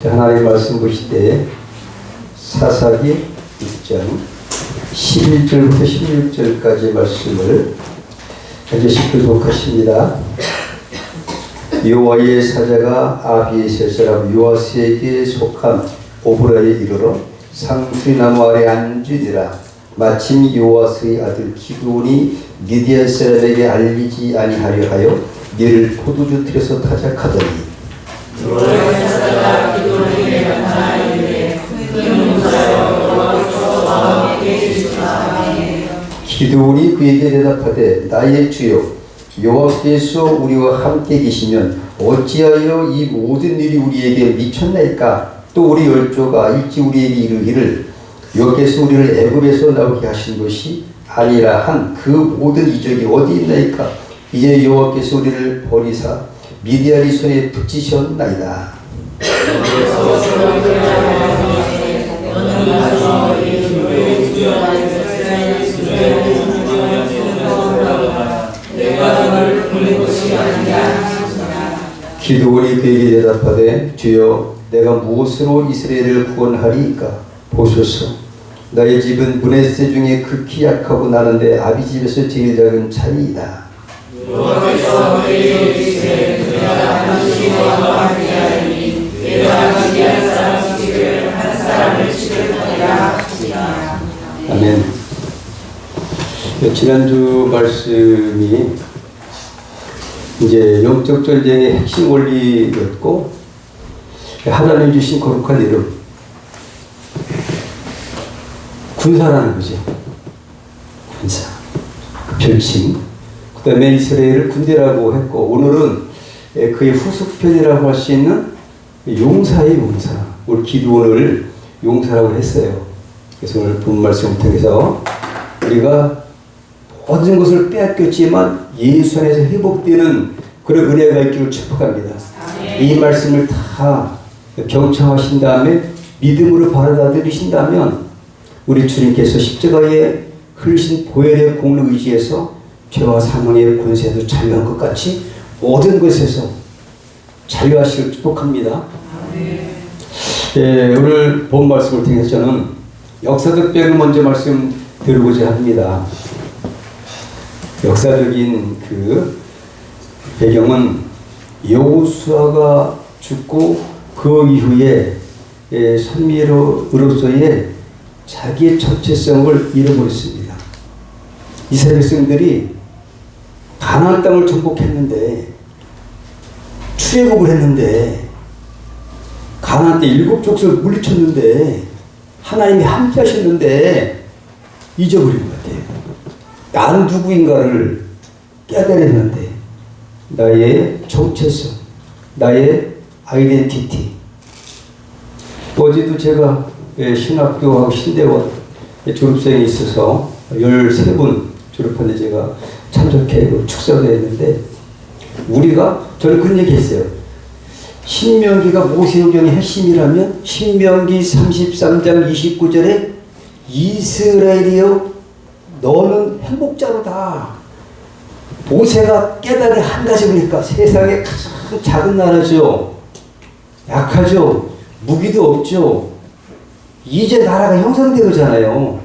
하나님 말씀 보실 때 사사기 6장 11절부터 16절까지 말씀을 해주실 교독하십니다. 여호와의 사자가 아비에셀 사람 요아스에게 속한 오브라에 이르러 상수리나무 아래 앉으니라. 마침 요아스의 아들 기드온이 미디안 사람에게 알리지 아니하려 하여 이를 포도주 틀에서 타작하더니 여호와의 사자가 기드온에게 나타나이르되 기드온이 그에게 대답하되 나의 주여 여호와께서 우리와 함께 계시면 어찌하여 이 모든 일이 우리에게 미쳤나이까? 또 우리 열조가 일찍 우리에게 이르기를 여호와께서 우리를 애굽에서 나오게 하신 것이 아니라 한 그 모든 이적이 어디 있나이까? 이제 여호와께서 우리를 버리사 미디안의 손에 붙이셨나이다. 기드온이 그에게 대답하되 주여 내가 무엇으로 이스라엘을 구원하리이까? 보소서 나의 집은 므낫세 중에 극히 약하고 나는데 아비 집에서 제일 작은 찬이이다. 여호와께서 너희에게 이르시되 내가 당신과 함께하리니 내가 미디안 사람 집을 한 사람을 치료하리라 하시니라. 아멘. 지난주 말씀이 이제 영적 전쟁의 핵심 원리였고 하나님 주신 거룩한 이름 군사라는 거죠. 군사 별칭. 그 다음에 이스라엘을 군대라고 했고 오늘은 그의 후속편이라고 할 수 있는 용사의 용사. 우리 기드온을 용사라고 했어요. 그래서 오늘 본 말씀을 통해서 우리가 모든 것을 빼앗겼지만 예수 안에서 회복되는 그런 은혜가 있기를 축복합니다. 이 말씀을 다 경청하신 다음에 믿음으로 받아들이신다면 우리 주님께서 십자가에 흘리신 보혈의 공로 의지에서 죄와 사망의 권세에도 자유한 것 같이 모든 것에서 자유하시길 축복합니다. 오늘 본 말씀을 통해서 저는 역사적 배경을 먼저 말씀드리고자 합니다. 역사적인 그 배경은 여호수아가 죽고 그 이후에 선미로서의 자기의 정체성을 잃어버렸습니다. 이스라엘 백성들이 가나안 땅을 정복했는데 출애굽을 했는데 가나안 때 7족속을 물리쳤는데 하나님이 함께 하셨는데 잊어버린 것 같아요. 나는 누구인가를 깨달았는데 나의 정체성, 나의 아이덴티티. 어제도 제가 신학교하고 신대원 졸업생이 있어서 13분 졸업하는데 제가 참석해 축사를 했는데 우리가 저는 그런 얘기 했어요. 신명기가 모세오경의 핵심이라면 신명기 33장 29절에 이스라엘이여 너는 행복자로다. 모세가 깨달은 한 가지 보니까 세상에 가장 작은 나라죠. 약하죠. 무기도 없죠. 이제 나라가 형성되잖아요.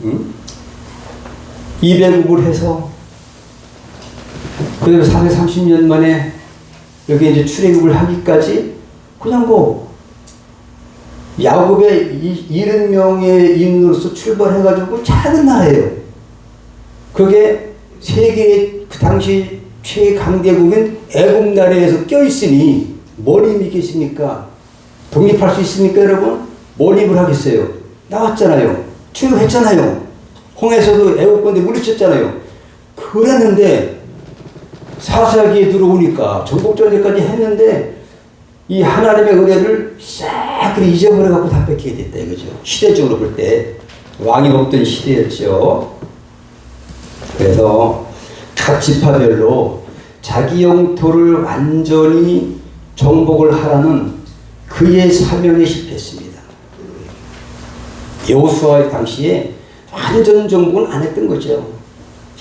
응? 200국을 해서 그래서 430년 만에 여기 이제 출애굽을 하기까지 그냥 뭐 야곱의 70명의 인으로서 출발해가지고 작은 나라예요. 그게 세계의 그 당시 최강대국인 애국 나라에서 껴있으니 뭘 믿겠습니까? 독립할 수 있습니까 여러분? 뭘 입을 하겠어요? 나왔잖아요. 출애굽했잖아요. 홍해에서도 애국군대 물리쳤잖아요. 그랬는데 사사기에 들어오니까 전국전쟁까지 했는데 이 하나님의 은혜를 싹 잊어버려갖고 다 뺏기게 됐다 이거죠. 시대적으로 볼 때 왕이 없던 시대였죠. 그래서 각 지파별로 자기 영토를 완전히 정복을 하라는 그의 사명에 실패했습니다. 여호수아 당시에 완전 정복은 안 했던 거죠.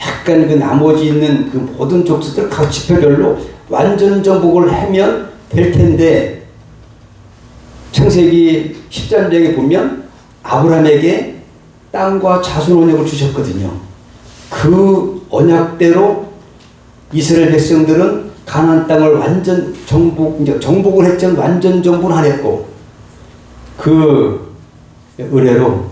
약간 그 나머지 있는 그 모든 족속들 각 지파별로 완전 정복을 하면 될 텐데 창세기 13장에 보면 아브라함에게 땅과 자손 언약을 주셨거든요. 그 언약대로 이스라엘 백성들은 가나안 땅을 완전 정복을 했지만 완전 정복은 안 했고, 그 의뢰로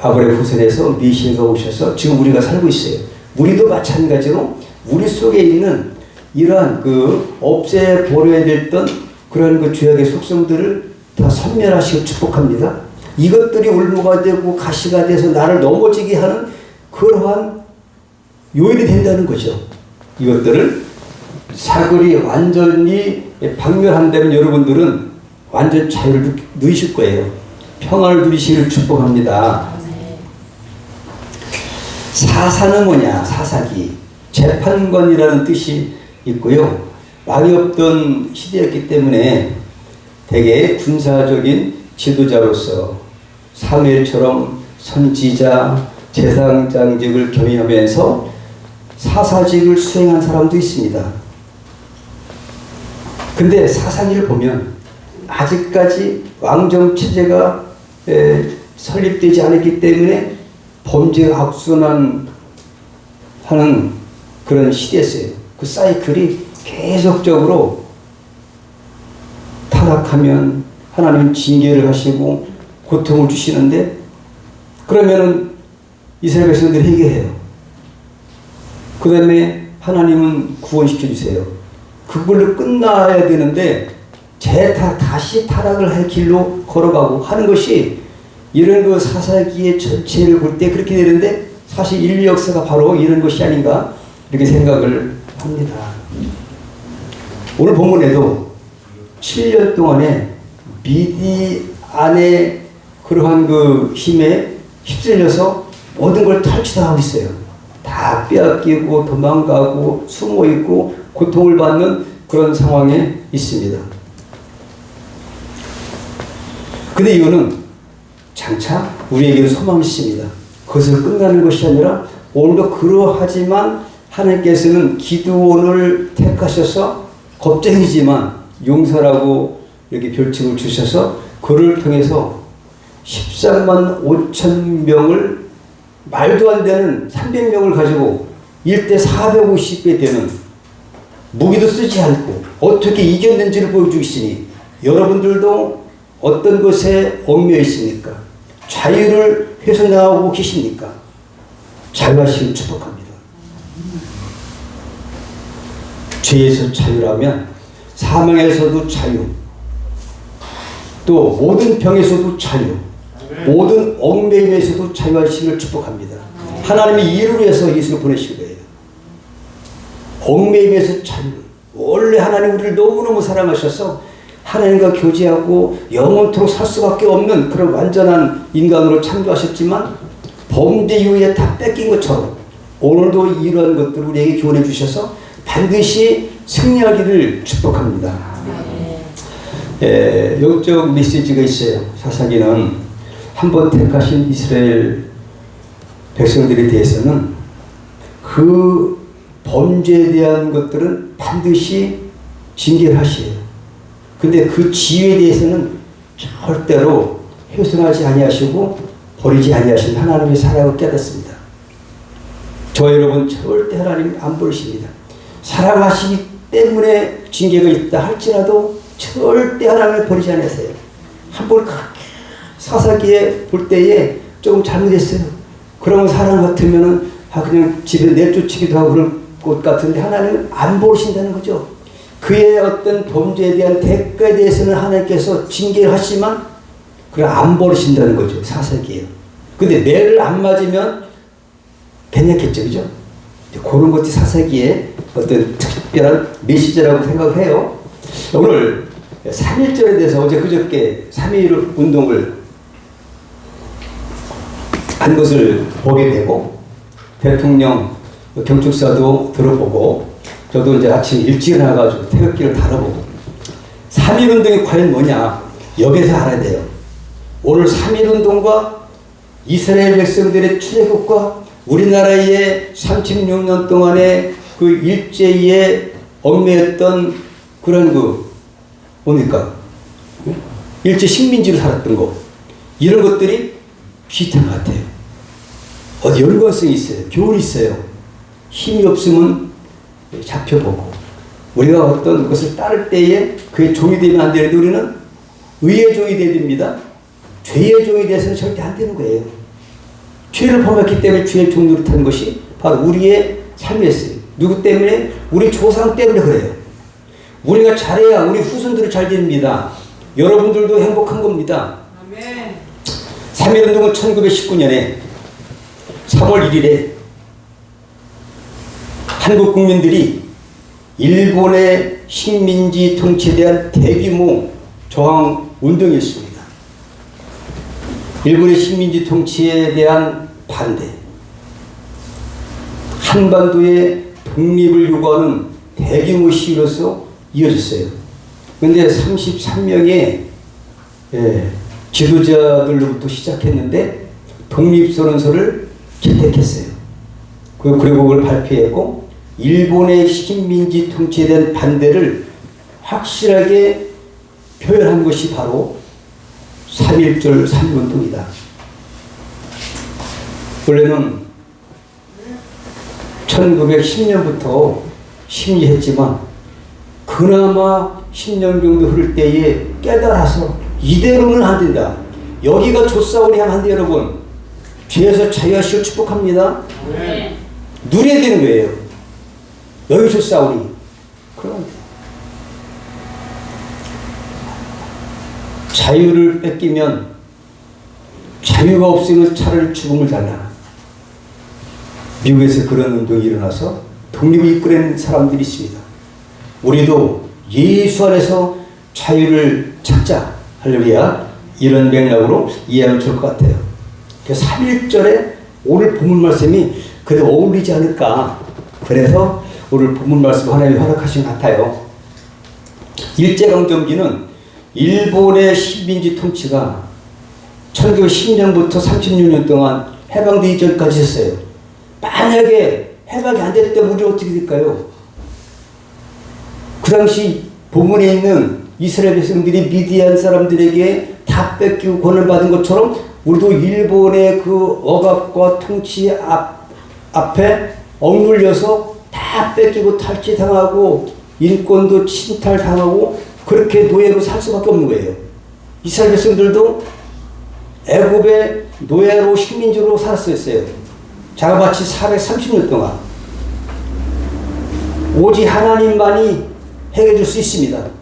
아브라함 후손에서 메시아가 오셔서 지금 우리가 살고 있어요. 우리도 마찬가지로 우리 속에 있는 이러한 그 없애버려야 됐던 그런 그 죄악의 속성들을 다 선멸하시고 축복합니다. 이것들이 올무가 되고 가시가 돼서 나를 넘어지게 하는 그러한 요인이 된다는 거죠. 이것들을 사글이 완전히 박멸한다면 여러분들은 완전 자유를 누리실 거예요. 평안을 누리시기를 축복합니다. 사사는 뭐냐? 사사기. 재판관이라는 뜻이 있고요. 왕이 없던 시대였기 때문에 대개 군사적인 지도자로서 사무엘처럼 선지자, 제사장직을 겸임하면서 사사직을 수행한 사람도 있습니다. 근데 사사기를 보면 아직까지 왕정체제가 설립되지 않았기 때문에 범죄가 악순환하는 그런 시대였어요. 그 사이클이 계속적으로 타락하면 하나님은 징계를 하시고 고통을 주시는데, 그러면은 이스라엘 백성들이 회개해요. 그 다음에 하나님은 구원시켜 주세요. 그걸로 끝나야 되는데 다시 타락을 할 길로 걸어가고 하는 것이, 이런 그 사사기의 전체를 볼 때 그렇게 되는데 사실 인류 역사가 바로 이런 것이 아닌가 이렇게 생각을 합니다. 오늘 본문에도 7년 동안에 미디안의 그러한 그 힘에 휩쓸려서 모든 걸 탈취당하고 있어요. 다 빼앗기고 도망가고 숨어있고 고통을 받는 그런 상황에 있습니다. 근데 이거는 장차 우리에게는 소망이 있습니다. 그것을 끝나는 것이 아니라 오늘도 그러하지만 하나님께서는 기드온을 택하셔서 겁쟁이지만 용사라고 이렇게 별칭을 주셔서 그를 통해서 13만 5천 명을 말도 안 되는 300명을 가지고 1대 450배 되는 무기도 쓰지 않고 어떻게 이겼는지를 보여주고 있으니 여러분들도 어떤 것에 얽매여 있습니까? 자유를 훼손하고 계십니까? 자유하시길 축복합니다. 죄에서 자유라면 사망에서도 자유, 또 모든 병에서도 자유, 모든 얽매임에서도 자유하시기를 축복합니다. 하나님이 이를 위해서 예수를 보내신 거예요. 얽매임에서 자유. 원래 하나님 우리를 너무너무 사랑하셔서 하나님과 교제하고 영원토록 살 수밖에 없는 그런 완전한 인간으로 창조하셨지만 범죄 이후에 다 뺏긴 것처럼 오늘도 이러한 것들을 우리에게 교훈해 주셔서 반드시 승리하기를 축복합니다. 영적 메시지가 있어요. 사사기는 한번 택하신 이스라엘 백성들에 대해서는 그 범죄에 대한 것들은 반드시 징계를 하셔요. 근데 그 지위에 대해서는 절대로 훼손하지 아니하시고 버리지 아니하신 하나님의 사랑을 깨닫습니다. 저 여러분 절대 하나님 안 버리십니다. 사랑하시기 때문에 징계가 있다 할지라도 절대 하나님을 버리지 않으세요. 한번 사사기에 볼 때에 조금 잘못했어요. 그러면 사람 같으면은 그냥 집에 내쫓기도 하고 그럴 것 같은데 하나님은 안 버리신다는 거죠. 그의 어떤 범죄에 대한 대가에 대해서는 하나님께서 징계를 하시지만 그걸 안 버리신다는 거죠. 사사기예요. 근데 매를 안 맞으면 괜찮겠죠. 그죠? 그런 것이 사사기의 어떤 특별한 메시지라고 생각을 해요. 오늘 3.1절에 대해서 어제 그저께 3.1 운동을 한 것을 보게 되고 대통령 경축사도 들어보고 저도 이제 아침 일찍 일어나가지고 태극기를 달아보고 3.1 운동이 과연 뭐냐 여기서 알아야 돼요. 오늘 3.1 운동과 이스라엘 백성들의 출애굽과 우리나라의 36년 동안의 그 일제에 얽매였던 그런 뭡니까? 일제 식민지로 살았던 거, 이런 것들이 비슷한 것 같아요. 어디 연관성이 있어요. 교훈이 있어요. 힘이 없으면 잡혀보고, 우리가 어떤 것을 따를 때에 그의 종이 되면 안 되는데 우리는 의의 종이 되어야 됩니다. 죄의 종이 돼서는 절대 안 되는 거예요. 죄를 범했기 때문에 죄의 종 노릇하는 것이 바로 우리의 삶이었어요. 누구 때문에? 우리 조상 때문에 그래요. 우리가 잘해야 우리 후손들이 잘 됩니다. 여러분들도 행복한 겁니다. 3.1운동은 1919년에 3월 1일에 한국 국민들이 일본의 식민지 통치에 대한 대규모 저항 운동이었습니다. 일본의 식민지 통치에 대한 반대, 한반도의 독립을 요구하는 대규모 시위로서 이어졌어요. 그런데 33명의 지도자들로부터 시작했는데 독립선언서를 채택했어요. 그리고 그걸 발표했고 일본의 식민지 통치에 대한 반대를 확실하게 표현한 것이 바로 3.1절 3.1운동이다. 원래는 1910년부터 심리했지만 그나마 10년 정도 흐를 때에 깨달아서 이대로는 안 된다. 여기가 조사오리 하면 안 돼, 여러분. 죄에서 자유하시고 축복합니다. 네. 누려야 되는 거예요. 여기 조사오리. 그럼 자유를 뺏기면, 자유가 없으면 차라리 죽음을 달라. 미국에서 그런 운동이 일어나서 독립을 이끌어낸 사람들이 있습니다. 우리도 예수 안에서 자유를 찾자. 할렐루야. 이런 맥락으로 이해하면 좋을 것 같아요. 그래서 3.1절에 오늘 본문 말씀이 그래도 어울리지 않을까. 그래서 오늘 본문 말씀 하나님이 허락하신 것 같아요. 일제강점기는 일본의 식민지 통치가 1910년부터 36년 동안 해방되기 이전까지 했어요. 만약에 해방이 안 됐다면 우리 어떻게 될까요? 그 당시 본문에 있는 이스라엘 백성들이 미디안 사람들에게 다 뺏기고 권을 받은 것처럼 우리도 일본의 그 억압과 통치 앞에 억눌려서 다 뺏기고 탈취당하고 인권도 침탈당하고 그렇게 노예로 살 수밖에 없는 거예요. 이스라엘 백성들도 애굽의 노예로 식민지로 살았어요. 자그마치 430년 동안. 오직 하나님만이 해결해 줄 수 있습니다.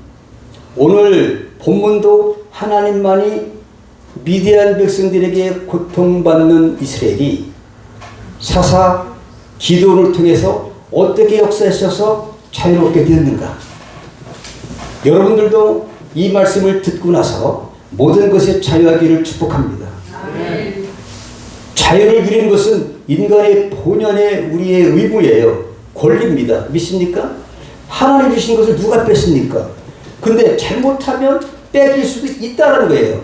오늘 본문도 하나님만이 미디안 백성들에게 고통받는 이스라엘이 사사 기도를 통해서 어떻게 역사하셔서 자유롭게 되었는가. 여러분들도 이 말씀을 듣고 나서 모든 것에 자유하기를 축복합니다. 아멘. 자유를 누리는 것은 인간의 본연의 우리의 의무예요. 권리입니다. 믿습니까? 하나님 주신 것을 누가 뺐습니까? 근데 잘못하면 뺏길 수도 있다는 거예요.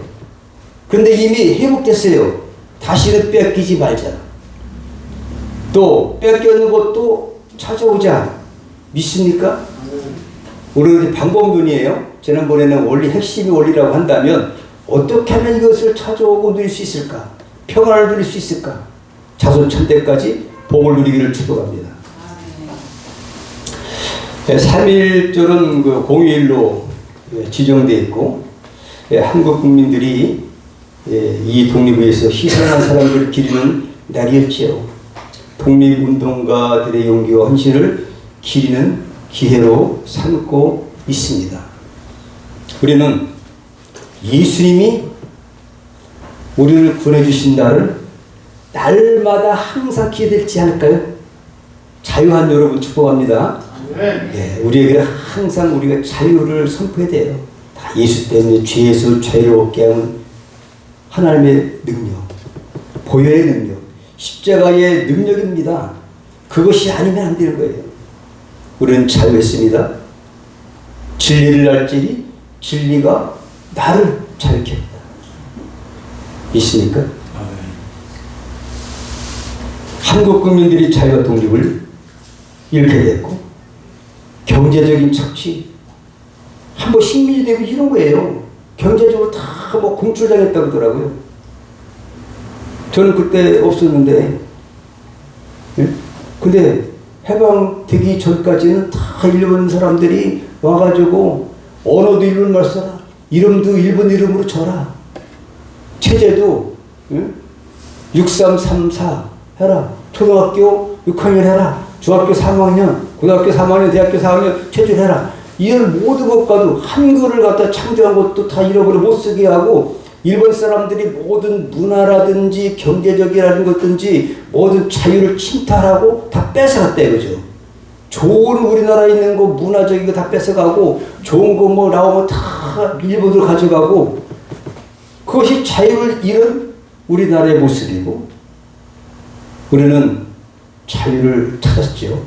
근데 이미 회복됐어요. 다시는 뺏기지 말자. 또 뺏겼는 것도 찾아오자. 믿습니까? 우리 방법론이에요. 지난번에는 원리, 핵심이 원리라고 한다면 어떻게 하면 이것을 찾아오고 누릴 수 있을까? 평안을 누릴 수 있을까? 자손천대까지 복을 누리기를 축복합니다. 3.1절은 그 공휴일로 지정되어 있고 한국 국민들이 이 독립을 위해서 희생한 사람들을 기리는 날이었지요. 독립운동가들의 용기와 헌신을 기리는 기회로 삼고 있습니다. 우리는 예수님이 우리를 구원해주신 날마다 항상 기회되지 않을까요? 자유한 여러분 축복합니다. 네, 우리에게 항상 우리가 자유를 선포해야 돼요. 다 예수 때문에 죄에서 자유롭게 하는 하나님의 능력, 보혈의 능력, 십자가의 능력입니다. 그것이 아니면 안 되는 거예요. 우리는 자유했습니다. 진리를 알지니 진리가 나를 자유케 한다. 있습니까? 한국 국민들이 자유와 독립을 잃게 됐고 경제적인 착취, 한번 식민지 되고 이런 거예요. 경제적으로 다 뭐 공출당했다고 그러더라고요. 저는 그때 없었는데, 예? 근데 해방되기 전까지는 다 일본 사람들이 와가지고 언어도 일본 말 써라, 이름도 일본 이름으로 줘라, 체제도 6334 해라, 초등학교 6학년 해라, 중학교 3학년, 고등학교 3학년, 대학교 4학년 체질해라. 이런 모든 것과도 한글을 갖다 창조한 것도 다 잃어버려 못 쓰게 하고, 일본 사람들이 모든 문화라든지 경제적이라는 것든지 모든 자유를 침탈하고 다 뺏어갔다 이거죠. 좋은 우리나라에 있는 거 문화적인 거 다 뺏어가고, 좋은 거 뭐 나오면 다 일본으로 가져가고, 그것이 자유를 잃은 우리나라의 모습이고, 우리는 자유를 찾았죠.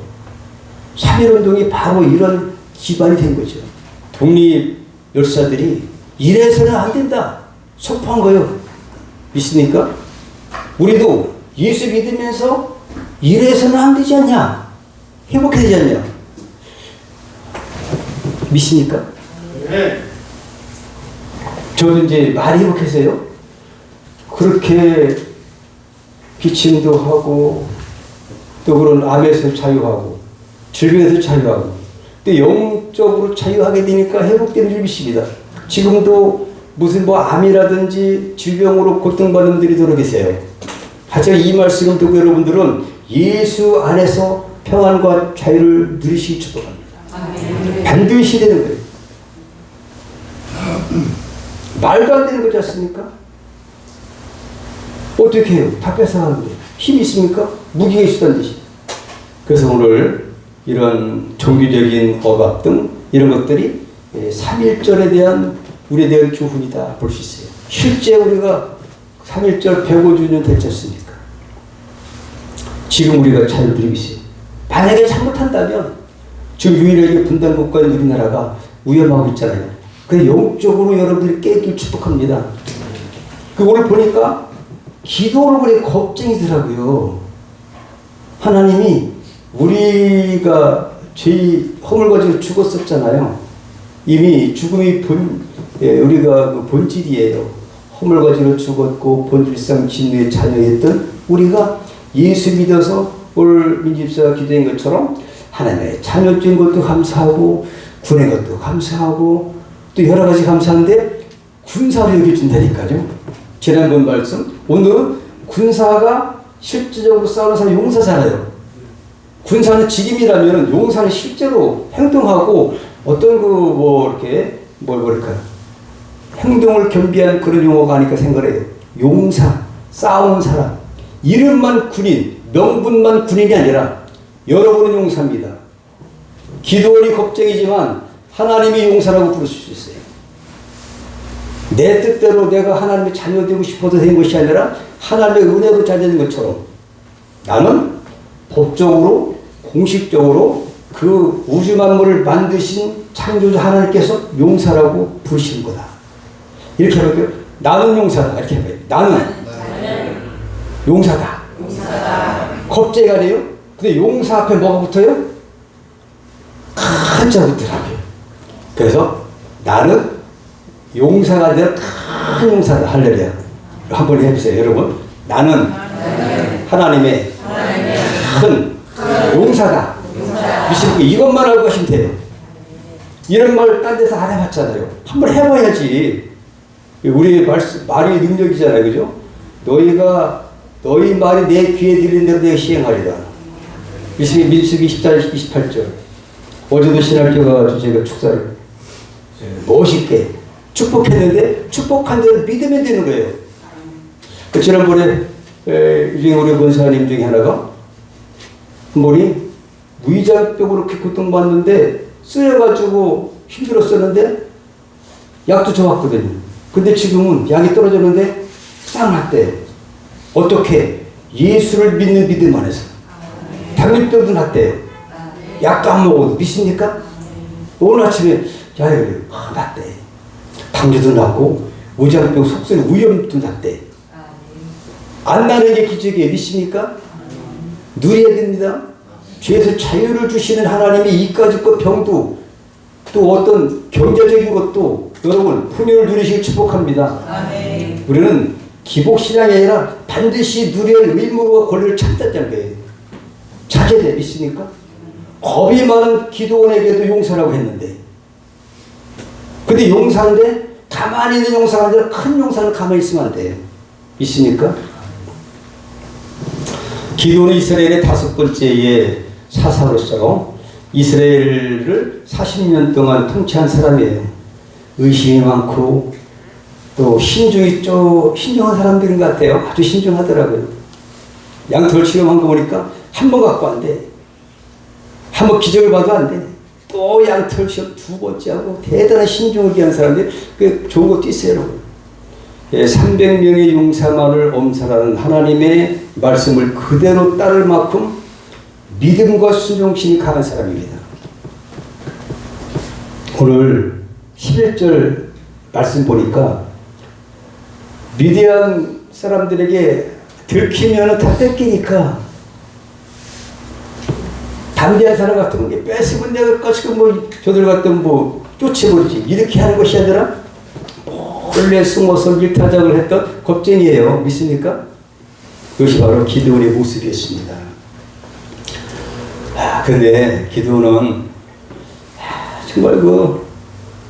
3.1운동이 바로 이런 기반이 된 거죠. 독립 열사들이 이래서는 안 된다 선포한 거예요. 믿습니까? 우리도 예수 믿으면서 이래서는 안 되지 않냐, 행복해야 되지 않냐, 믿습니까? 네. 저도 이제 많이 행복해서요. 그렇게 기침도 하고, 또 그런 암에서 자유하고, 질병에서 자유하고, 또 영적으로 자유하게 되니까 회복되는 줄 믿습니다. 지금도 무슨 뭐 암이라든지 질병으로 고통받는 분들이 들어 계세요. 하지만 이 말씀을 듣고 여러분들은 예수 안에서 평안과 자유를 누리시기 축복합니다. 반드시 되는 거예요. 말도 안 되는 거지 않습니까? 어떻게 해요? 다 뺏어가는데 힘이 있습니까? 무기가 있었다는 듯이. 그래서 오늘 이런 종교적인 억압 등 이런 것들이 3.1절에 대한 우리에 대한 교훈이다 볼 수 있어요. 실제 우리가 3.1절 105주년 됐지 않습니까? 지금 우리가 잘 누리고 있어요. 만약에 잘못한다면 지금 유일하게 분단 국가인 우리나라가 위험하고 있잖아요. 그래서 영적으로 여러분들이 깨길 축복합니다. 그 오늘 보니까 기도를 그래 겁쟁이더라고요. 하나님이 우리가 죄 허물 가지고 죽었었잖아요. 이미 죽음이 우리가 본질이에요. 허물 가지고 죽었고 본질상 진노의 자녀였던 우리가 예수 믿어서 오늘 민집사가 기도한 것처럼 하나님의 자녀된 것도 감사하고 구원의 것도 감사하고 또 여러 가지 감사한데 군사로 여겨준다니까요. 지난번 말씀, 오늘은 군사가 실질적으로 싸우는 사람 용사잖아요. 군사는 직임이라면 용사는 실제로 행동하고 어떤 이렇게 뭐랄까요, 행동을 겸비한 그런 용어가 아닐까 생각을 해요. 용사, 싸우는 사람. 이름만 군인, 명분만 군인이 아니라 여러분은 용사입니다. 기도원이 겁쟁이지만 하나님이 용사라고 부르실 수 있어요. 내 뜻대로 내가 하나님의 자녀 되고 싶어서 된 것이 아니라 하나님의 은혜로 자녀된 것처럼 나는 법적으로 공식적으로 그 우주 만물을 만드신 창조주 하나님께서 용사라고 부르시는 거다. 이렇게 해볼게요. 나는 용사다. 이렇게 해봐요. 나는 용사다. 겁쟁이가 돼요. 근데 용사 앞에 뭐가 붙어요? 한자 붙더라고요. 그래서 나는 용사가 아니라 큰 용사다. 할렐루야. 한번 해보세요. 여러분. 나는 하나님의 큰 용사다. 믿습니까? 이것만 알고 하시면 돼요. 이런 말 딴 데서 안 해봤잖아요. 한번 해봐야지. 우리의 말이 능력이잖아요. 그죠? 너희 말이 내 귀에 들리는 대로 내가 시행하리라. 민수기 14절 28절. 어제도 신학교 가가지고 제가 축사를 멋있게 축복했는데 축복한 대로 믿으면 되는 거예요. 지난번에 우리 권사님 중에 하나가 머리 무의장병으로 이렇게 고통받는데 쓰여가지고 힘들었었는데 약도 줘왔거든요. 근데 지금은 약이 떨어졌는데 싹 났대. 어떻게? 예수를 믿는 믿음 안에서. 당뇨병도 났대요. 약도 안 먹어도. 믿습니까? 오늘 아침에 그래. 났대. 당뇨도 났고 무의장병 속성 위염도 났대. 안 나는 게 기적이에요. 믿습니까? 누려야 됩니다. 죄에서 자유를 주시는 하나님이 이까짓 것 병도 또 어떤 경제적인 것도 여러분 풍요를 누리시길 축복합니다. 아멘. 우리는 기복신앙이 아니라 반드시 누려야 할 의무와 권리를 찾았다는 거예요. 자제돼 있으니까. 겁이 많은 기도원에게도 용서라고 했는데, 근데 용사인데 가만히 있는 용사가 아니라 큰 용사는 가만히 있으면 안 돼요. 있습니까? 기도는 이스라엘의 5번째의 사사로서 이스라엘을 40년 동안 통치한 사람이에요. 의심이 많고 또 신중한 사람들인 것 같아요. 아주 신중하더라고요. 양털 실험한 거 보니까 한 번 갖고 안 돼. 한 번 기적을 봐도 안 돼. 또 양털 시험 2번째 하고 대단한 신중을 기한 사람들이 그 좋은 것도 있어요. 300명의 용사만을 엄살하는 하나님의 말씀을 그대로 따를 만큼 믿음과 순종심이 강한 사람입니다. 오늘 11절 말씀 보니까 미디안 사람들에게 들키면 다 뺏기니까 담대한 사람 같은 게 뺏으면 내가 까지고 뭐 저들 같은 뭐 쫓아버리지 이렇게 하는 것이 아니라 몰래 숨어서 일타작을 했던 겁쟁이에요. 믿습니까? 그것이 바로 기드온의 모습이었습니다. 근데 기드온은 정말 그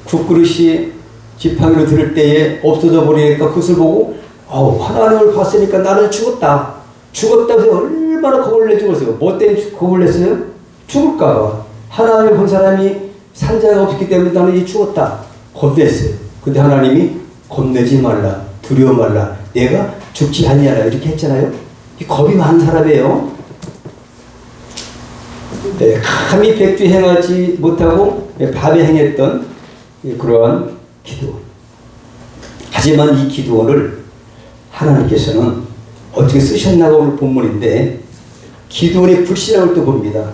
국그릇이 지팡이로 들을 때에 없어져 버리니까 그것을 보고 하나님을 봤으니까 나는 죽었다. 죽었다고 해서 얼마나 겁을 내 죽었어요. 뭐 때문에 겁을 냈어요? 죽을까봐. 하나님을 본 사람이 산자가 없기 때문에 나는 이제 죽었다. 겁냈어요. 근데 하나님이 겁내지 말라. 두려워 말라. 내가 죽지 아니하라. 이렇게 했잖아요. 이 겁이 많은 사람이에요. 네, 감히 백주 행하지 못하고 밤에 행했던 그러한 기도원. 하지만 이 기도원을 하나님께서는 어떻게 쓰셨나가 오늘 본문인데 기도원의 불신앙을 또 봅니다.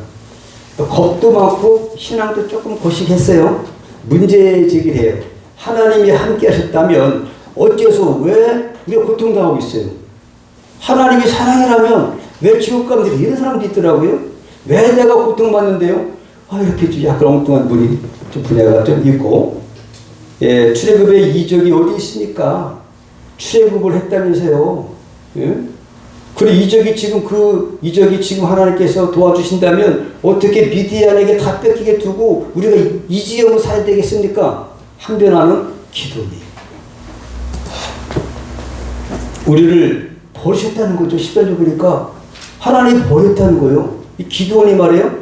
겁도 많고 신앙도 조금 거식했어요. 문제 제기를 해요. 하나님이 함께 하셨다면 어째서 왜 우리가 고통당하고 있어요? 하나님이 사랑이라면 왜 지옥 가면 이런 사람도 있더라고요. 왜 내가 고통받는데요? 이렇게 좀 약간 엉뚱한 분이 좀 분야가 좀 있고, 출애굽의 이적이 어디 있습니까? 출애굽을 했다면서요. 예? 그리고 이적이 지금 하나님께서 도와주신다면 어떻게 미디안에게 다 뺏기게 두고 우리가 이 지역으로 살아야 되겠습니까? 항변하는 기도니. 우리를 버리셨다는 거죠. 10절 보니까 하나님이 버렸다는 거예요. 이 기도원이 말이에요.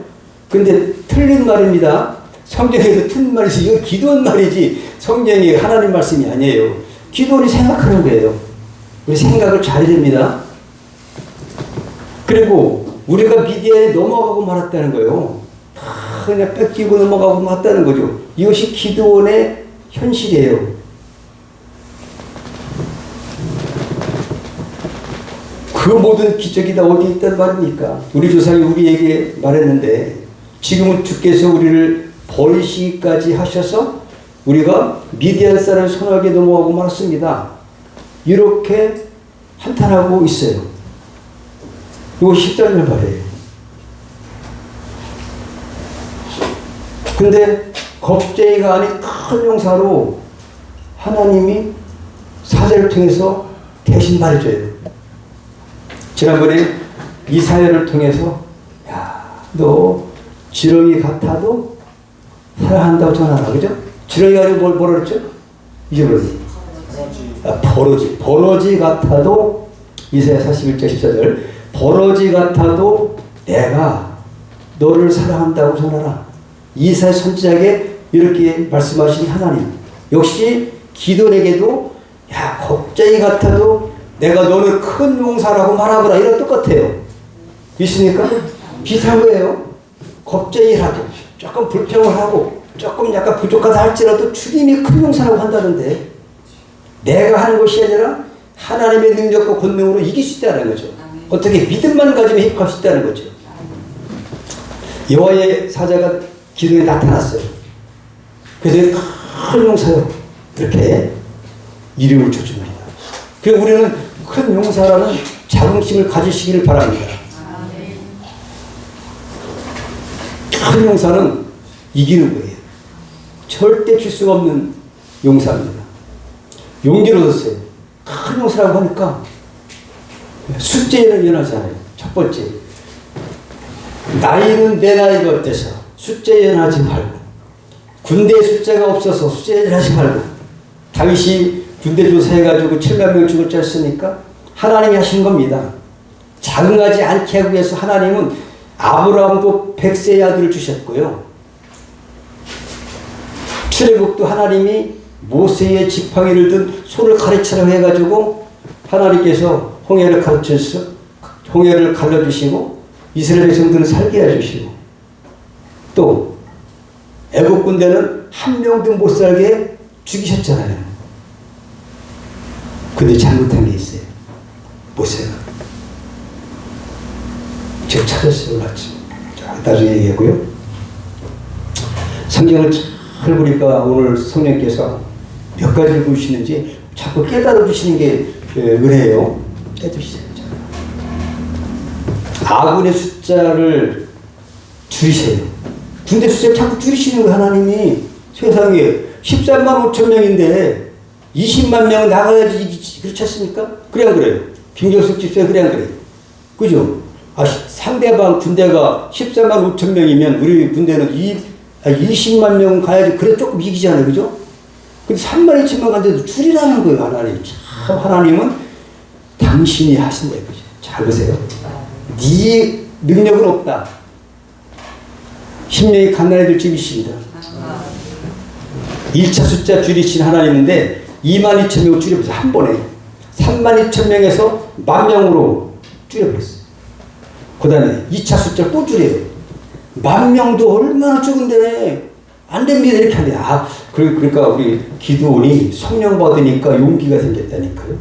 근데 틀린 말입니다. 성경에도 틀린 말이 있어요. 이건 기도원 말이지 성경이 하나님 말씀이 아니에요. 기도원이 생각하는 거예요. 우리 생각을 잘해야 됩니다. 그리고 우리가 미디안에 넘어가고 말았다는 거예요. 다 그냥 뺏기고 넘어가고 말았다는 거죠. 이것이 기도원의 현실이에요. 그 모든 기적이 다 어디 있단 말입니까? 우리 조상이 우리에게 말했는데 지금은 주께서 우리를 버리시기까지 하셔서 우리가 미디안 사람 손아귀에 넘어가고 말았습니다. 이렇게 한탄하고 있어요. 이거 10절을 말해요. 근데 겁쟁이가 아닌 큰 용사로 하나님이 사자를 통해서 대신 말해줘요. 지난번에 이 사연을 통해서 너 지렁이 같아도 사랑한다고 전하라. 그죠? 지렁이가 아니고 뭐라 그랬죠? 잊어버렸지. 버러지 같아도 이사야 41절 14절 버러지 같아도 내가 너를 사랑한다고 전하라. 이사야 선지자에게 이렇게 말씀하신 하나님. 역시 기도원에게도 겁쟁이 같아도 내가 너를 큰 용사라고 말하거라. 이랑 똑같아요. 있습니까? 비슷한 거예요. 겁쟁이라도 조금 불평을 하고 조금 약간 부족하다 할지라도 주님이 큰 용사라고 한다는데 내가 하는 것이 아니라 하나님의 능력과 권능으로 이길 수 있다는 거죠. 어떻게 믿음만 가지면 힘할 수 있다는 거죠. 여호와의 사자가 기도에 나타났어요. 그래서 큰 용사요. 이렇게 이름을 줘줍니다. 그래서 우리는 큰 용사라는 자긍심을 가지시기를 바랍니다. 큰 용사는 이기는 거예요. 절대 질 수가 없는 용사입니다. 용기를 얻었어요. 큰 용사라고 하니까 숫자에는 연하잖아요. 첫 번째, 나이는 내 나이가 어때서 숫자에 연하지 말고, 군대에 숫자가 없어서 숫자에 연하지 말고, 다윗이 군대 조사해가지고 7만 명 죽을 줄 알았으니까 하나님이 하신 겁니다. 자긍하지 않게 하기 위해서 하나님은 아브라함도 100세의 아들을 주셨고요. 출애굽도 하나님이 모세의 지팡이를 든 손을 가르치라고 해가지고 하나님께서 홍해를 갈라주시고 이스라엘 백성들을 살게 해주시고, 또 애국 군대는 한 명도 못 살게 죽이셨잖아요. 근데 잘못한 게 있어요. 모세가. 제가 찾았어요. 마침. 나중에 얘기하고요. 성경을 잘 보니까 오늘 성령께서 몇 가지 보시는지 자꾸 깨달아 주시는 게 은혜예요. 깨달으시죠. 아군의 숫자를 줄이세요. 군대 숫자를 자꾸 줄이시는 거예요. 하나님이. 세상에 13만 5천 명인데 20만 명은 나가야지. 그렇지 않습니까? 그래 안 그래요? 김경숙 집사님 그래 안 그래요? 그죠? 상대방 군대가 13만 5천 명이면 우리 군대는 20만 명 가야지. 그래 조금 이기잖아요. 그죠? 근데 3만 2천 명 간데도 줄이라는 거예요. 하나님. 참 하나님은 당신이 하신다. 그죠? 잘 보세요. 네 능력은 없다. 심령이 갓난아이들 집이십니다. 1차 숫자 줄이신 하나님인데 2만 2천 명을 줄여버렸어요. 한 번에. 3만 2천 명에서 10,000명으로 줄여버렸어요. 그 다음에 2차 숫자를 또 줄여요. 10,000명도 얼마나 적은데 안 됩니다. 이렇게 하는데, 그러니까 우리 기드온이 성령 받으니까 용기가 생겼다니까요.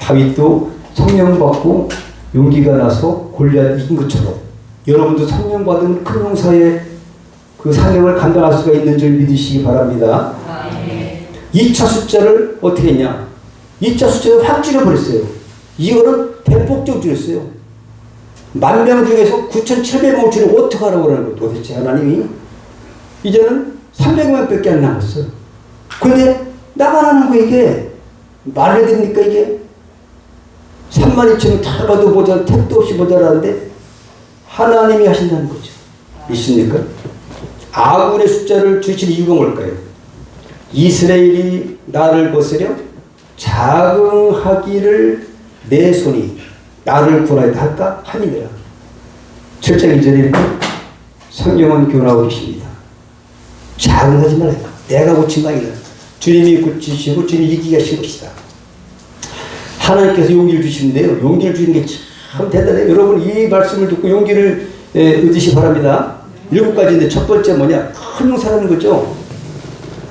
다윗도 성령 받고 용기가 나서 골리앗 이긴 것처럼 여러분도 성령 받은 큰 용사의 그 사명을 감당할 수가 있는 줄 믿으시기 바랍니다. 2차 숫자를 어떻게 했냐? 2차 숫자를 확 줄여버렸어요. 이거는 대폭적으로 줄였어요. 10,000명 중에서 9,700명을 줄이고 어떻게 하라고 그러는 거예요? 도대체 하나님이. 이제는 300만 밖에 안 남았어요. 그런데 나가라는 거 이게 말을 해야 됩니까 이게? 32,000명 다 봐도 모자라, 택도 없이 모자라는데 하나님이 하신다는 거죠. 믿습니까? 아군의 숫자를 줄이신 이유가 뭘까요? 이스라엘이 나를 거스려 자긍하기를 내 손이 나를 구하였다 할까? 함이니라. 7장 2절에 성경은 교훈하고 계십니다. 자긍하지 말아요. 내가 고친 거 아니라 주님이 고치시고 주님이 이기가 시킵시다. 하나님께서 용기를 주시는데요. 용기를 주는 게 참 대단해요. 여러분 이 말씀을 듣고 용기를 얻으시기 바랍니다. 7가지인데 첫 번째 뭐냐? 큰 용사라는 거죠.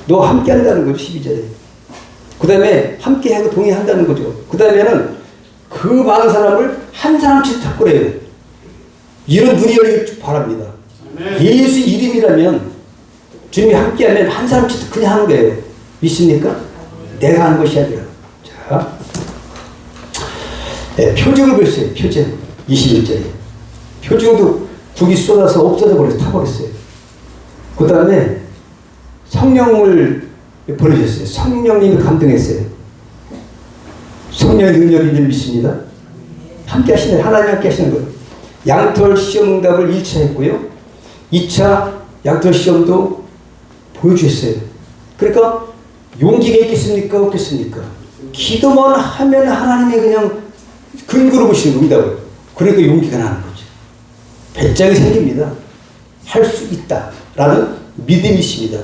너 함께 한다는 거죠. 12절에. 그 다음에 함께 하고 동의한다는 거죠. 그 다음에는 그 많은 사람을 한 사람씩 탁구래요. 이런 눈이 열리길 바랍니다. 예수 이름이라면 주님이 함께하면 한 사람씩 그냥 하는 거예요. 믿습니까? 내가 하는 것이 아니라. 자, 표징을 보였어요. 표징 21절에. 표징도 국이 쏟아서 없어져 버려서 타버렸어요. 그 다음에 성령을 보내셨어요. 성령님이 감동했어요. 성령의 능력이 있는 믿습니다. 함께 하시는, 하나님 함께 하시는 거예요. 양털 시험 응답을 1차 했고요. 2차 양털 시험도 보여주셨어요. 그러니까 용기가 있겠습니까? 없겠습니까? 기도만 하면 하나님이 그냥 근거로 보시는 응답을. 그러니까 용기가 나는 거죠. 배짱이 생깁니다. 할 수 있다라는 믿음이 있습니다.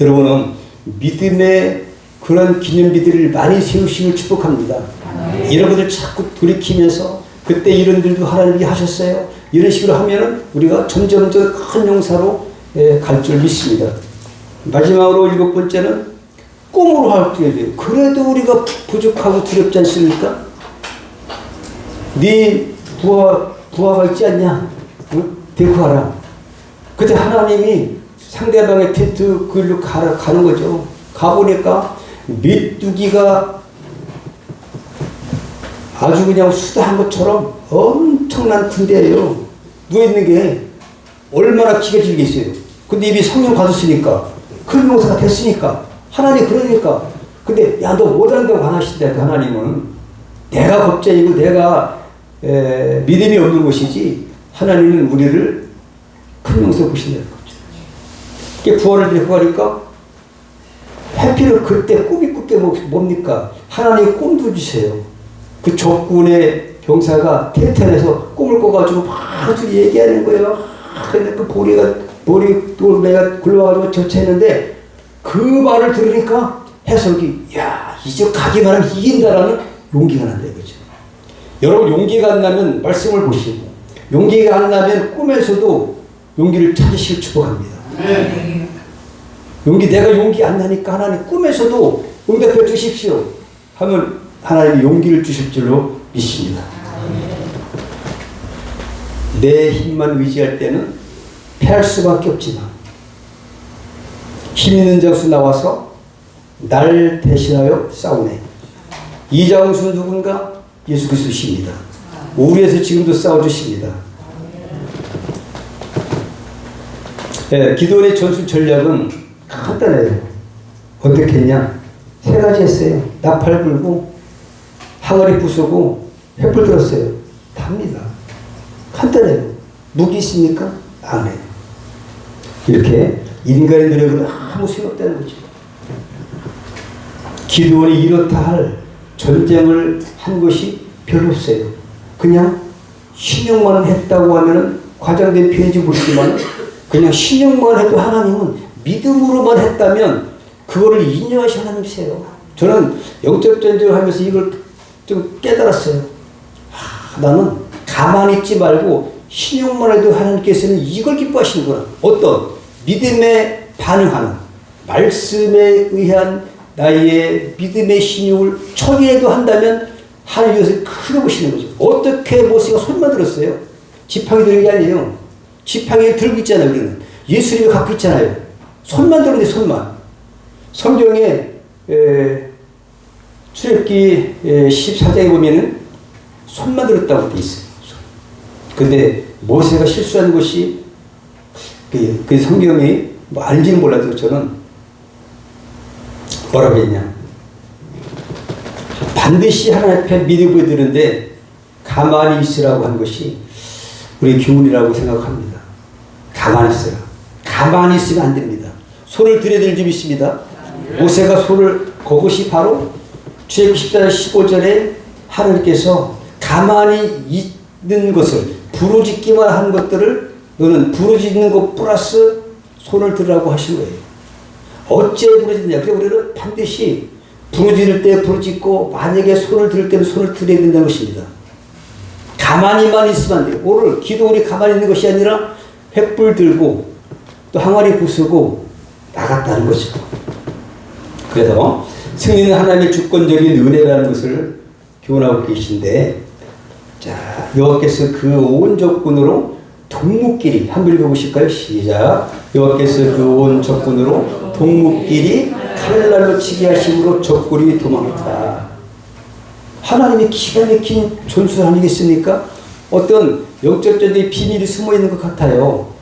여러분은 믿음의 그런 기념비들을 많이 세우심을 축복합니다. 여러분들 자꾸 돌이키면서 그때 이런 일도 하나님이 하셨어요. 이런 식으로 하면은 우리가 점점 더 큰 용사로 갈 줄 믿습니다. 마지막으로 7번째는 꿈으로 활동해야 돼요. 그래도 우리가 부족하고 두렵지 않습니까? 네 부하가 있지 않냐? 데리고 가라. 그때 하나님이 상대방의 텐트 그걸로 가는 거죠. 가보니까 메뚜기가 아주 그냥 수다한 것처럼 엄청난 군대예요. 누워있는 게 얼마나 기가 길겠어요. 근데 이미 성령 받았으니까 큰 용사가 됐으니까 하나님 그러니까. 근데 야 너 못한다고 안 하신다. 그 하나님은 내가 겁쟁이고 내가 믿음이 없는 것이지 하나님은 우리를 큰 용서 보신다는 거죠. 이게 구원을 데리고 가니까 해피는 그때 꿈이 꾼게 뭡니까? 하나님 꿈도 주세요. 그 적군의 병사가 텐트 안에서 꿈을 꿔가지고 막 얘기하는 거예요. 근데 그 보리가 굴러가지고 저체했는데 그 말을 들으니까 해석이 야 이제 가기만 하면 이긴다라는 용기가 난다 이거죠. 여러분 용기가 안 나면 말씀을 보시고 용기가 안 나면 꿈에서도 용기를 찾으시길 축복합니다. 네. 내가 용기 안 나니까 하나님 꿈에서도 응답해 주십시오 하면 하나님이 용기를 주실 줄로 믿습니다. 내 힘만 의지할 때는 패할 수밖에 없지만 힘 있는 장수 나와서 날 대신하여 싸우네. 이 장수 누군가? 예수 그리스도십니다. 우리에서 지금도 싸워주십니다. 예, 기도원의 전술 전략은 간단해요. 어떻게 했냐? 3가지 했어요. 나팔 불고 항아리 부수고 횃불 들었어요. 답니다. 간단해요. 무기 있습니까? 안 해요. 이렇게 인간의 노력은 아무 소용없다는 거죠. 기도원이 이렇다 할 전쟁을 한 것이 별로 없어요. 그냥 신용만 했다고 하면 과장된 표현인지 모르지만 그냥 신용만 해도 하나님은 믿음으로만 했다면 그거를 인정하신 하나님이세요. 저는 영적 전쟁을 하면서 이걸 좀 깨달았어요. 나는 가만히 있지 말고 신용만 해도 하나님께서는 이걸 기뻐하시는구나. 어떤 믿음에 반응하는 말씀에 의한 나의 믿음의 신용을 초기에도 한다면 하나님께서 크게 보시는 거죠. 어떻게 모세가 손만 들었어요? 지팡이 들은 게 아니에요. 지팡이 들고 있잖아요. 우리는 예수님이 갖고 있잖아요. 손만 들었는데 손만. 성경에 출애굽기 14장에 보면은 손만 들었다고 돼 있어요. 근데 모세가 실수한 것이 그 성경이 뭐 알지는 몰라도 저는 뭐라고 했냐? 반드시 하나님 앞에 믿어 보여드리는데 가만히 있으라고 한 것이 우리 교훈이라고 생각합니다. 가만히 있어요. 가만히 있으면 안 됩니다. 손을 들여들 좀 있습니다. 모세가 손을 그것이 바로 출애굽기 14장 15절에 하나님께서 가만히 있는 것을 부르짖기만 한 것들을 너는 부르짖는 것 플러스 손을 들으라고 하신 거예요. 어째 부르짖느냐? 그래서 우리는 반드시 부르짖을 때 부르짖고 만약에 손을 들 때는 손을 들어야 된다는 것입니다. 가만히만 있으면 안 돼요. 오늘 기도원이 가만히 있는 것이 아니라 횃불 들고 또 항아리 부수고 나갔다는 거죠. 그래서 승리는 하나님의 주권적인 은혜라는 것을 교훈하고 계신데, 자, 여호와께서 그 온 적군으로 동묵끼리 한번 읽어보실까요? 시작. 여호와께서 그 온 적군으로 동묵끼리 칼날로 치게 하심으로 적군이 도망했다. 하나님의 기가 막힌 전술 아니겠습니까? 어떤 영적 전쟁의 비밀이 숨어 있는 것 같아요.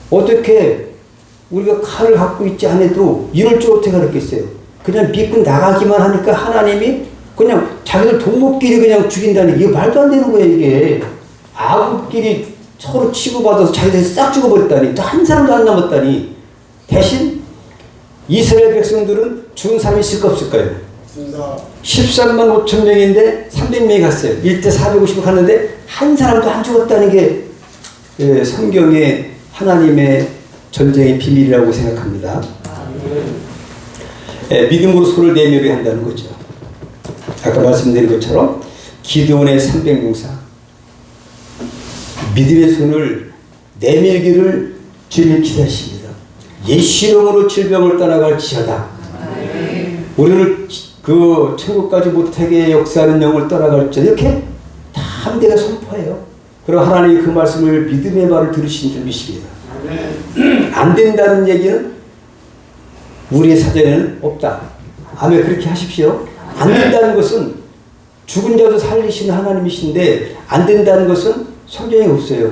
어떻게 우리가 칼을 갖고 있지 않아도 이럴 줄 어떻게 알았겠어요? 그냥 믿고 나가기만 하니까 하나님이 그냥 자기들 동목끼리 그냥 죽인다는 게 말도 안 되는 거예요, 이게. 아군끼리 서로 치고받아서 자기들이 싹 죽어버렸다니, 또 한 사람도 안 남았다니. 대신 이스라엘 백성들은 죽은 사람이 있을까 없을까요? 13만 5천 명인데 300명이 갔어요. 1대 450을 갔는데 한 사람도 안 죽었다는 게 성경의 하나님의 전쟁의 비밀이라고 생각합니다. 믿음으로 손을 내밀어야 한다는 거죠. 아까 말씀드린 것처럼 기드온의 300용사 믿음의 손을 내밀기를 주님 기다리십니다. 예수 이름으로 질병을 떠나갈지어다. 우리를 그 천국까지 못하게 역사하는 영을 떠나갈지어다. 이렇게 다 함대가 선포해요. 그리고 하나님이 그 말씀을 믿음의 말을 들으신 줄 믿습니다. 안 된다는 얘기는 우리의 사전에는 없다. 아멘. 그렇게 하십시오. 안 된다는 것은 죽은 자도 살리시는 하나님이신데 안 된다는 것은 성경에 없어요.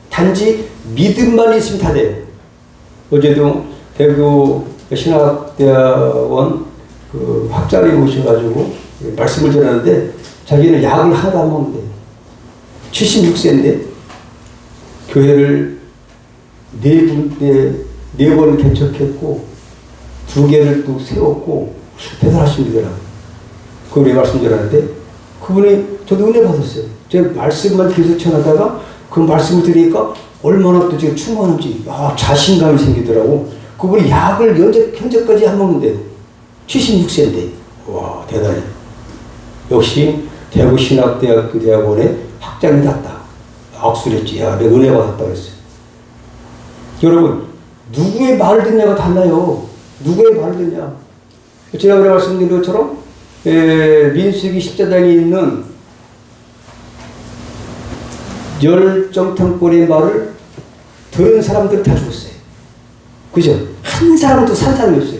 단지 믿음만 있으면 다 돼요. 어제도 대구 신학대학원 그 학자를 모셔가지고 말씀을 전하는데 자기는 약을 하나도 안 먹는데 76세인데 교회를 네 번 개척했고 2개를 또 세웠고 대단하신 분이더라고요. 그분이 말씀 전하는데 그분이 저도 은혜 받았어요. 제가 말씀만 계속 전하다가 그 말씀을 드리니까 얼마나 또 제가 충만한지 자신감이 생기더라고. 그분이 약을 현재까지 안 먹는데요. 76세인데 와 대단해. 역시 대구신학대학교 대학원에 학장이 났다. 악수를 했지. 야 내가 은혜 받았다 그랬어요. 여러분 누구의 말을 듣냐가 달라요. 누구의 말을 듣냐. 지난번에 말씀드린 것처럼 민수기 10자장에 있는 10정탐꾼의 말을 들은 사람들은 다 죽었어요. 그죠? 한 사람도 산 사람이 없어요.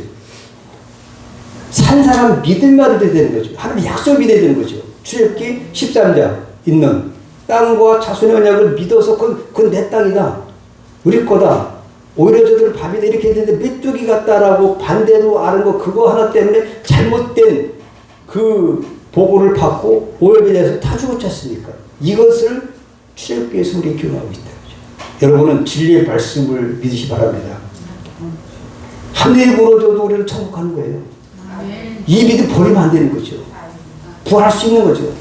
산 사람 믿을 말을 들어야 되는 거죠. 하나님 약속을 믿어야 되는 거죠. 출애굽기 13장 있는 땅과 자손의 언약을 믿어서 그건 내 땅이다. 우리 거다. 오히려 저들은 밥이다 이렇게 했는데 메뚜기 같다라고 반대로 아는 거 그거 하나 때문에 잘못된 그 보고를 받고 오염에 대해서 다 죽었지 않습니까? 이것을 출애굽기에서 우리에게 교훈하고 있다. 여러분은 진리의 말씀을 믿으시 바랍니다. 하늘이 무너져도 우리는 천국 가는 거예요. 이 믿음 버리면 안 되는 거죠. 부활할 수 있는 거죠.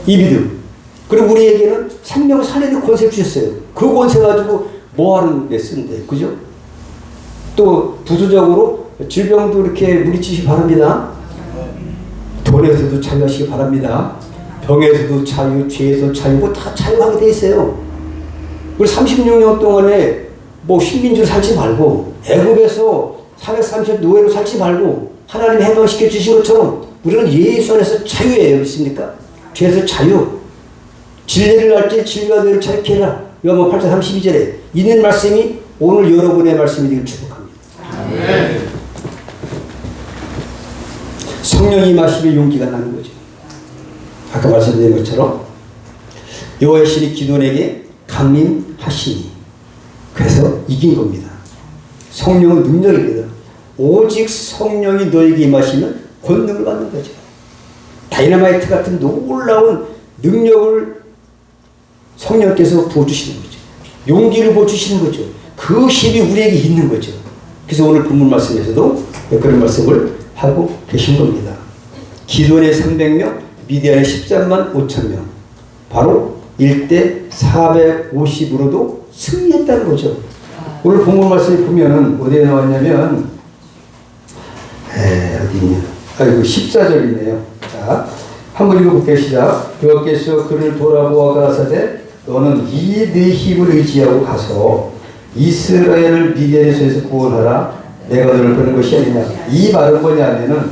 이 믿음. 그리고 우리에게는 생명을 살리는 권세를 주셨어요. 그 권세 가지고 뭐 하는 데 쓰는데, 그죠? 또 부수적으로 질병도 이렇게 물리치시기 바랍니다. 돈에서도 자유하시기 바랍니다. 병에서도 자유, 죄에서 자유, 뭐 다 자유하게 돼 있어요. 우리 36년 동안에 뭐 식민지로 살지 말고 애굽에서 430 노예로 살지 말고 하나님 해방시켜 주신 것처럼 우리는 예수 안에서 자유예요. 믿습니까? 죄에서 자유. 진리를 알지 진리가 너를 자유케 해라. 요한복음 8장 32절에 있는 말씀이 오늘 여러분의 말씀이 되길 축복합니다. 아멘. 성령이 임하시면 용기가 나는 거죠. 아까 말씀드린 것처럼 여호와의 신이 기도원에게 강림하시니 그래서 이긴 겁니다. 성령은 능력입니다. 오직 성령이 너에게 임하시면 권능을 받는 거죠. 다이너마이트 같은 놀라운 능력을 성령께서 부어주시는 거죠. 용기를 부어주시는 거죠. 그 힘이 우리에게 있는 거죠. 그래서 오늘 본문 말씀에서도 그런 말씀을 하고 계신 겁니다. 기도원의 300명, 미디안의 13만 5천 명. 바로 1대 450으로도 승리했다는 거죠. 오늘 본문 말씀을 보면은 어디에 나왔냐면 어디 있냐. 아이고 14절이네요. 자, 한번 읽어볼게요. 시작. 여호와께서 그를 돌아보아 가라사대 너는 이 네 힘을 의지하고 가서 이스라엘을 미디안의 손에서 구원하라. 내가 너를 보낸 것이 아니냐. 이 말은 뭐냐면은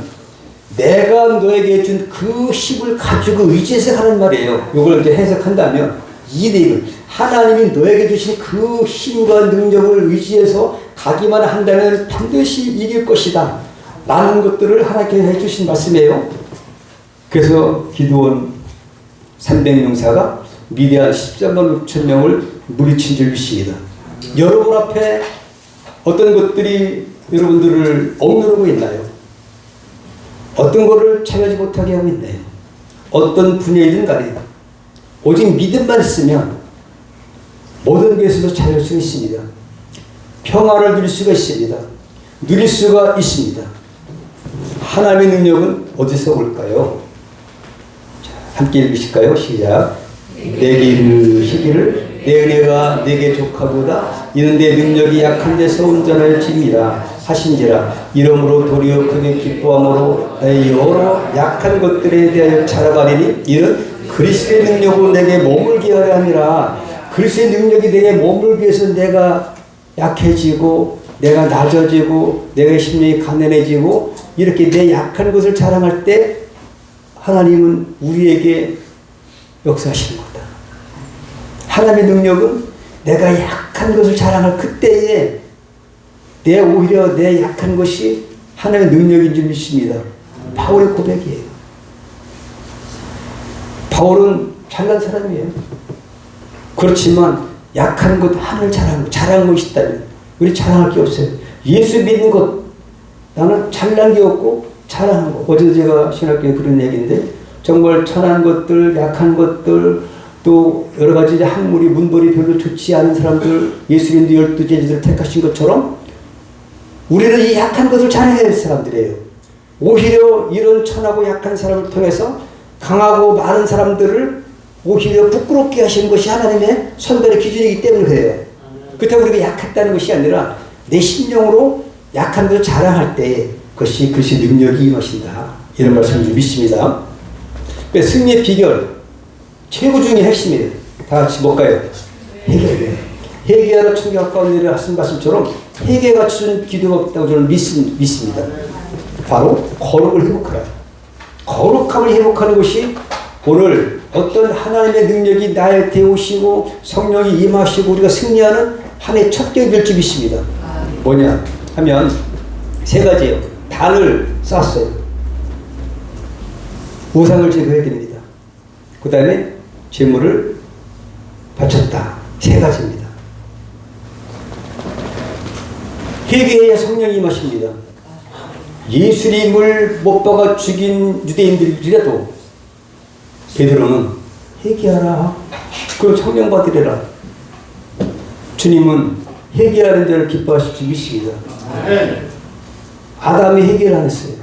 내가 너에게 준 그 힘을 가지고 의지해서 하는 말이에요. 이걸 이제 해석한다면 이 네 하나님이 너에게 주신 그 힘과 능력을 의지해서 가기만 한다면 반드시 이길 것이다. 라는 것들을 하나님께 해주신 말씀이에요. 그래서 기드온 300명사가 미디안 13만 5천 명을 물리친 줄 믿습니다. 여러분 앞에 어떤 것들이 여러분들을 억누르고 있나요? 어떤 것을 참여하지 못하게 하고 있나요? 어떤 분야이든 간에 오직 믿음만 있으면 모든 것에서도 참여할 수 있습니다. 평화를 누릴 수가 있습니다. 누릴 수가 있습니다. 하나님의 능력은 어디서 올까요? 자, 함께 읽으실까요? 시작. 내게 이르시기를 내 은혜가 내게 족하도다. 이는 내 능력이 약한 데서 온전할지니라 하신지라. 이러므로 도리어 크게 기뻐함으로 내 여러 약한 것들에 대하여 자라가리니 이는 그리스도의 능력으로 내게 머물게 하려 함이라. 그리스도의 능력이 내게 머물기 위해서 내가 약해지고 내가 낮아지고 내가 심령이 가난해지고 이렇게 내 약한 것을 자랑할 때 하나님은 우리에게 역사하시는 거다. 하나님의 능력은 내가 약한 것을 자랑할 그때에 오히려 내 약한 것이 하나님의 능력인 줄 믿습니다. 바울의 고백이에요. 바울은 잘난 사람이에요. 그렇지만 약한 것 하나를 잘한 것이 있다면 우리 자랑할 게 없어요. 예수 믿는 것 나는 잘난 게 없고 잘하는 거. 어제도 제가 신학교에 그런 얘기인데 정말 천한 것들, 약한 것들, 또 여러 가지 학물이 문벌이 별로 좋지 않은 사람들, 예수님도 12제자들을 택하신 것처럼 우리는 이 약한 것을 잘해야 할 사람들이에요. 오히려 이런 천하고 약한 사람을 통해서 강하고 많은 사람들을 오히려 부끄럽게 하시는 것이 하나님의 선별의 기준이기 때문에 그래요. 그렇다고 우리가 약했다는 것이 아니라 내 심령으로 약한 것을 자랑할 때 그것이 그것이 능력이 임하신다. 이런 말씀을 좀 믿습니다. 승리의 비결 최고 중의 핵심이에요. 다 같이 뭘까요? 회개예요. 회개하러 청결 가운데 하신 말씀처럼 회개가 주는 기도가 없다고 저는 믿습니다. 바로 거룩을 회복하라. 거룩함을 회복하는 것이 오늘 어떤 하나님의 능력이 나한테 오시고 성령이 임하시고 우리가 승리하는 한 해의 첫 계획이 될 줄 믿습니다. 뭐냐 하면 세 가지예요. 단을 쌓았어요. 우상을 제거해야 됩니다. 그 다음에 제물을 바쳤다. 세 가지입니다. 회개해야 성령이 임하십니다. 예수님을 못 박아 죽인 유대인들이라도 베드로는 회개하라. 그럼 성령 받으리라. 주님은 회개하는 자를 기뻐하실 줄 믿습니다. 아담이 회개를 안 했어요.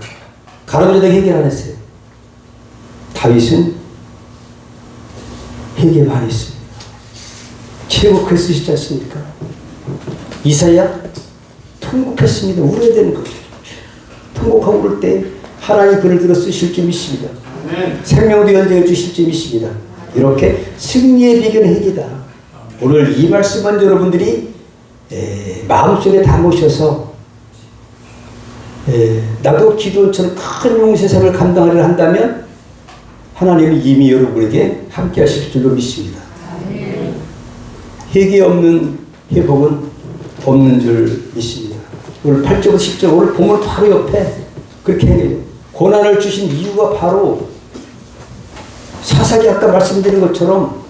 가룟유다가 회개를 안 했어요. 다윗은 회개 많이 했습니다. 최고 글 쓰시지 않습니까? 이사야 통곡했습니다. 울어야 되는 거죠. 통곡하고 그럴 때 하나님 글을 들어 쓰실 줄 믿습니다. 생명도 연장해 주실 줄 믿습니다. 이렇게 승리의 비결은 회개다. 오늘 이 말씀은 여러분들이 마음속에 담으셔서 나도 기도처럼 큰 용세사를 감당하려 한다면 하나님은 이미 여러분에게 함께 하실 줄로 믿습니다. 회개 없는 회복은 없는 줄 믿습니다. 오늘 8절부터 10절 오늘 보면 바로 옆에 그렇게 해요. 고난을 주신 이유가 바로 사사기 아까 말씀드린 것처럼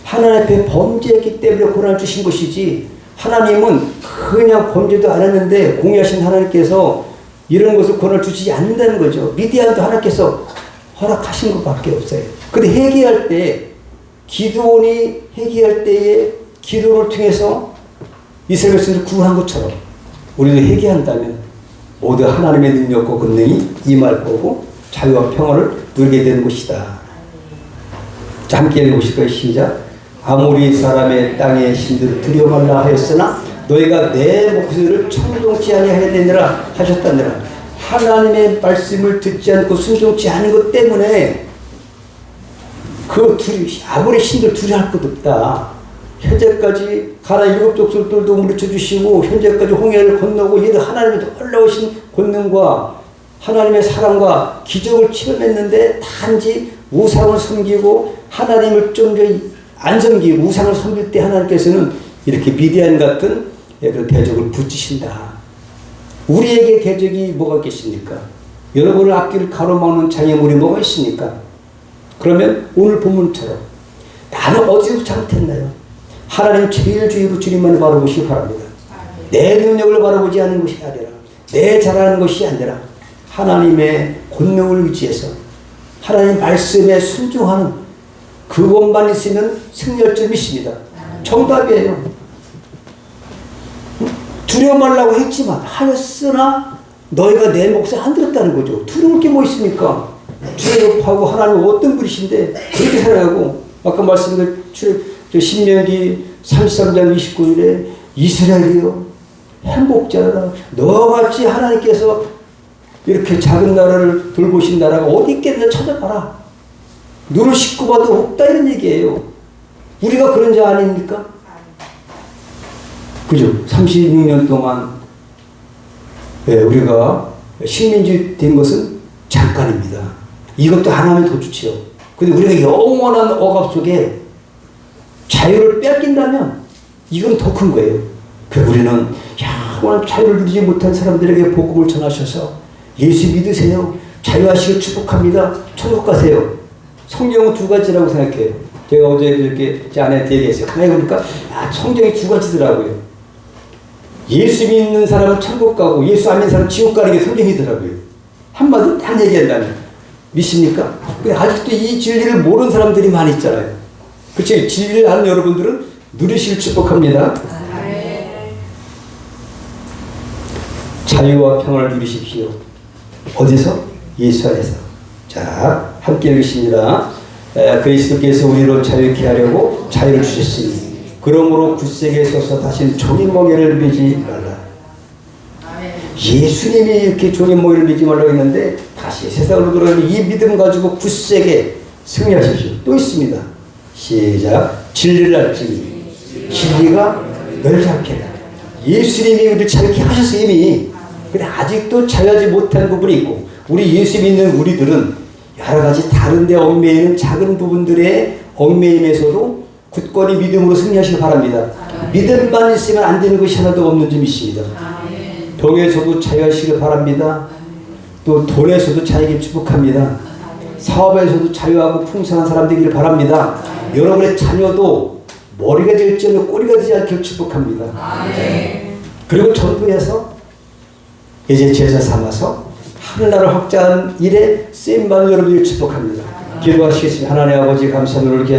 하나님 앞에 범죄했기 때문에 고난을 주신 것이지 하나님은 그냥 범죄도 안 했는데 공의하신 하나님께서 이런 것을 고난을 주시지 않는다는 거죠. 미디안도 하나님께서 허락하신 것밖에 없어요. 근데 회개할 때 기드온이 회개할 때에 기도를 통해서 이스라엘 백성을 구한 것처럼 우리도 회개한다면 모두 하나님의 능력과 권능이 임할 거고 자유와 평화를 누리게 되는 것이다. 자, 함께 읽어보실 거예요. 시작. 아모리 사람의 땅의 신들을 두려워 말라 하였으나 너희가 내 목소리를 청종치 아니하였느니라 하셨다느라. 하나님의 말씀을 듣지 않고 순종치 않은 것 때문에 그 아무리 신들 두려워할 것도 없다. 현재까지 가나 7 족속들도 물리쳐 주시고 현재까지 홍해를 건너고 얘도 하나님의 놀라우신 권능과 하나님의 사랑과 기적을 체험했는데 단지 우상을 섬기고 하나님을 좀 안 섬기고 우상을 섬길 때 하나님께서는 이렇게 미디안 같은 그런 대적을 붙이신다. 우리에게 대적이 뭐가 있겠습니까? 여러분을 앞길을 가로막는 장애물이 뭐가 있습니까? 그러면 오늘 본문처럼 나는 어디서 잘못했나요? 하나님 제일 주의로 주님만을 바라보시기 바랍니다. 내 능력을 바라보지 않는 것이 아니라 내 잘하는 것이 아니라 하나님의 권능을 의지해서 하나님 말씀에 순종하는 그것만 있으면 승리할 줄 믿습니다. 정답이에요. 두려워 말라고 했지만 하였으나 너희가 내 몫을 안 들었다는 거죠. 두려울 게 뭐 있습니까? 주님하고 하나님 어떤 분이신데 그렇게 살아가고 아까 말씀드린 신명기 33장 29일에 이스라엘이여 행복자라 너같이 하나님께서 이렇게 작은 나라를 돌보신 나라가 어디 있겠냐 찾아봐라. 눈을 씻고 봐도 없다 이런 얘기예요. 우리가 그런 자 아닙니까? 그죠? 36년 동안 우리가 식민지 된 것은 잠깐입니다. 이것도 하나면 더 좋지요. 근데 우리가 영원한 억압 속에 자유를 뺏긴다면 이건 더 큰 거예요. 우리는 영원한 자유를 누리지 못한 사람들에게 복음을 전하셔서 예수 믿으세요. 자유하시길 축복합니다. 천국 가세요. 성경은 두 가지라고 생각해요. 제가 어제 이렇게 제 아내한테 얘기했어요. 가만히 보니까 성경이 두 가지더라고요. 예수 믿는 사람은 천국 가고 예수 안 믿는 사람은 지옥 가는 게 성경이더라고요. 한마디로 딱 얘기한다면 믿습니까? 근데 아직도 이 진리를 모르는 사람들이 많이 있잖아요. 그렇죠? 진리를 아는 여러분들은 누리실 축복합니다. 자유와 평화를 누리십시오. 어디서? 예수 안에서. 자, 함께 읽으십니다. 그리스도께서 우리로 자유케 하려고 자유를 주셨으니 그러므로 굳세게 서서 다시는 종의 멍에를 매지 말라. 예수님이 이렇게 종의 멍에를 매지 말라고 했는데 다시 세상으로 돌아오는 이 믿음 가지고 굳세게 승리하십시오. 또 있습니다. 시작. 진리를 알지니 진리가 너를 자유케 하라. 예수님이 우리를 자유케 하셨어요 이미. 근데 아직도 자유하지 못한 부분이 있고 우리 예수 믿는 우리들은 여러 가지 다른 데 얽매이는 작은 부분들의 얽매임에서도 굳건히 믿음으로 승리하시기 바랍니다. 믿음만 있으면 안 되는 것이 하나도 없는 줄 믿습니다. 병에서도 자유하시길 바랍니다. 또 돈에서도 자유하게 축복합니다. 사업에서도 자유하고 풍성한 사람 되기를 바랍니다. 여러분의 자녀도 머리가 될지언정 꼬리가 되지 않길 축복합니다. 그리고 전부에서 이제 제자 삼아서 하늘나라를 확장하는 일에 쓰임받는 여러분을 축복합니다. 기도하시겠습니다. 하나님 아버지 감사합니다.